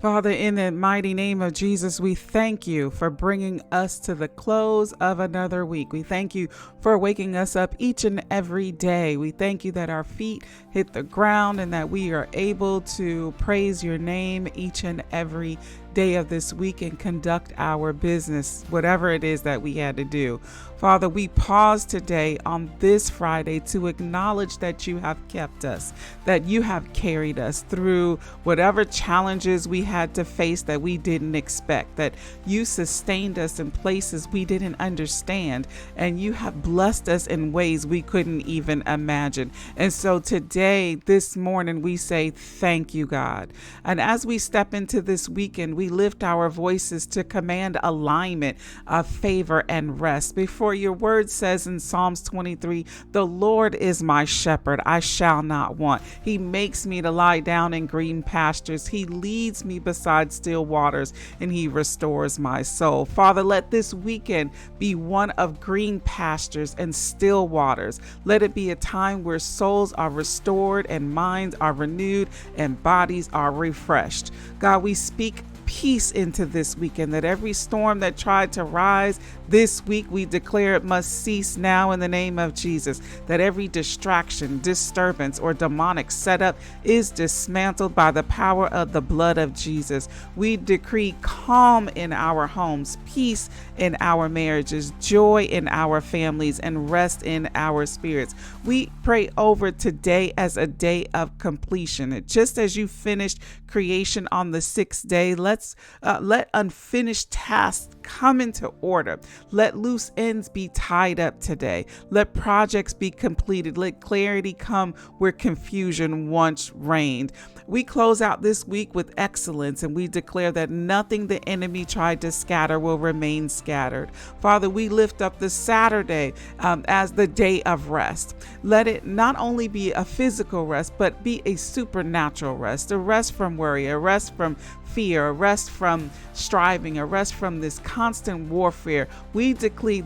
Father, in the mighty name of Jesus, we thank you for bringing us to the close of another week. We thank you for waking us up each and every day. We thank you that our feet hit the ground and that we are able to praise your name each and every day of this week and conduct our business, whatever it is that we had to do. Father, we pause today on this Friday to acknowledge that you have kept us, that you have carried us through whatever challenges we had to face that we didn't expect, that you sustained us in places we didn't understand, and you have blessed us in ways we couldn't even imagine. And so today, this morning, we say thank you, God. And as we step into this weekend, we lift our voices to command alignment of favor and rest. Before your word says in Psalms 23, the Lord is my shepherd, I shall not want. He makes me to lie down in green pastures. He leads me beside still waters, and he restores my soul. Father, let this weekend be one of green pastures and still waters. Let it be a time where souls are restored and minds are renewed and bodies are refreshed. God, we speak peace into this weekend, that every storm that tried to rise this week, we declare it must cease now in the name of Jesus, that every distraction, disturbance, or demonic setup is dismantled by the power of the blood of Jesus. We decree calm in our homes, peace in our marriages, joy in our families, and rest in our spirits. We pray over today as a day of completion. And just as you finished creation on the sixth day, let unfinished tasks come into order. Let loose ends be tied up today. Let projects be completed. Let clarity come where confusion once reigned. We close out this week with excellence, and we declare that nothing the enemy tried to scatter will remain scattered. Father, we lift up the Saturday as the day of rest. Let it not only be a physical rest, but be a supernatural rest, a rest from worry, a rest from fear, a rest from striving, a rest from this constant warfare. We declare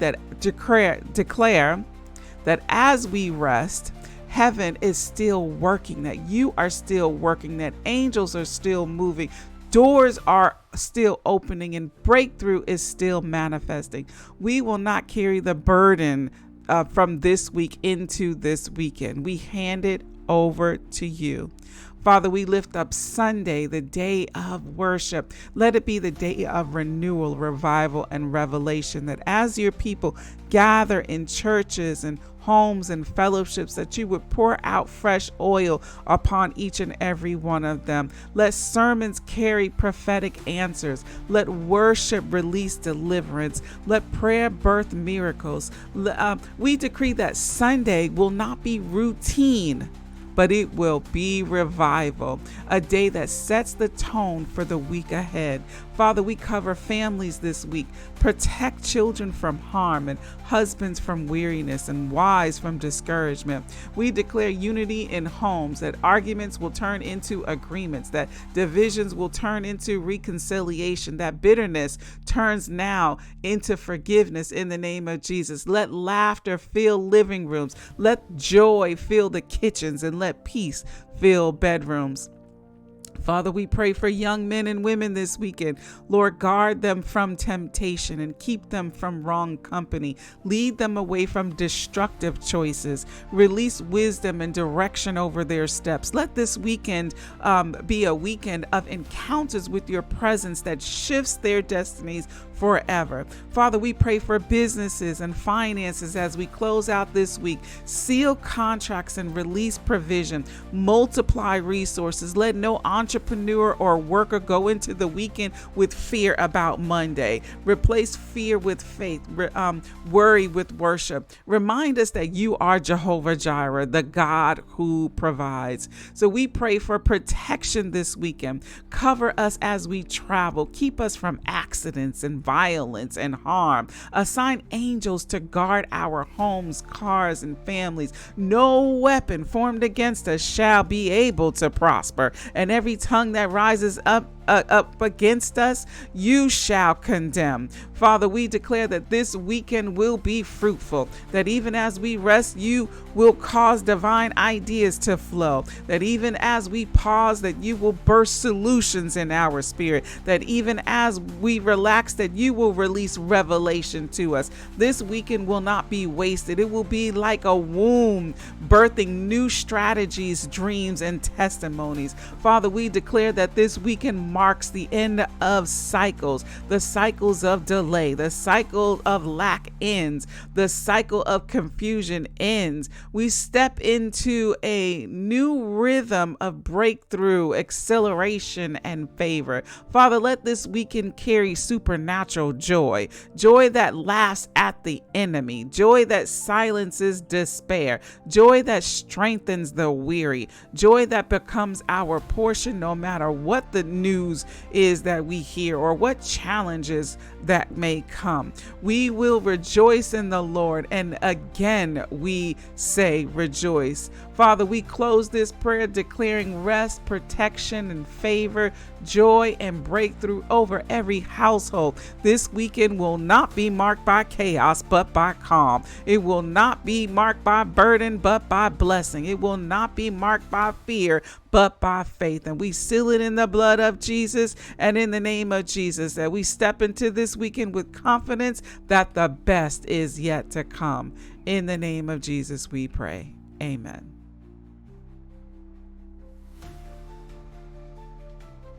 that as we rest, heaven is still working, that you are still working, that angels are still moving, doors are still opening, and breakthrough is still manifesting. We will not carry the burden from this week into this weekend. We hand it over to you. Father, we lift up Sunday, the day of worship. Let it be the day of renewal, revival, and revelation, that as your people gather in churches and homes and fellowships, that you would pour out fresh oil upon each and every one of them. Let sermons carry prophetic answers. Let worship release deliverance. Let prayer birth miracles. We decree that Sunday will not be routine, but it will be revival, a day that sets the tone for the week ahead. Father, we cover families this week. Protect children from harm, and husbands from weariness, and wives from discouragement. We declare unity in homes, that arguments will turn into agreements, that divisions will turn into reconciliation, that bitterness turns now into forgiveness in the name of Jesus. Let laughter fill living rooms. Let joy fill the kitchens, and let peace fill bedrooms. Father, we pray for young men and women this weekend. Lord, guard them from temptation and keep them from wrong company. Lead them away from destructive choices. Release wisdom and direction over their steps. Let this weekend be a weekend of encounters with your presence that shifts their destinies forever. Father, we pray for businesses and finances as we close out this week. Seal contracts and release provision. Multiply resources. Let no entrepreneur or worker go into the weekend with fear about Monday. Replace fear with faith, worry with worship. Remind us that you are Jehovah Jireh, the God who provides. So we pray for protection this weekend. Cover us as we travel. Keep us from accidents and violence and harm. Assign angels to guard our homes, cars, and families. No weapon formed against us shall be able to prosper, and every tongue that rises up up against us, you shall condemn. Father, we declare that this weekend will be fruitful, that even as we rest, you will cause divine ideas to flow, that even as we pause, that you will burst solutions in our spirit, that even as we relax, that you will release revelation to us. This weekend will not be wasted. It will be like a womb birthing new strategies, dreams, and testimonies. Father, we declare that this weekend marks the end of cycles, the cycles of delay, the cycle of lack ends, the cycle of confusion ends. We step into a new rhythm of breakthrough, acceleration, and favor. Father, let this weekend carry supernatural joy, joy that laughs at the enemy, joy that silences despair, joy that strengthens the weary, joy that becomes our portion no matter what the news is that we hear or what challenges that may come. We will rejoice in the Lord, and again we say rejoice. Father, we close this prayer declaring rest, protection, and favor, joy, and breakthrough over every household. This weekend will not be marked by chaos, but by calm. It will not be marked by burden, but by blessing. It will not be marked by fear, but by faith. And we seal it in the blood of Jesus and in the name of Jesus, that we step into this weekend with confidence that the best is yet to come. In the name of Jesus, we pray. Amen.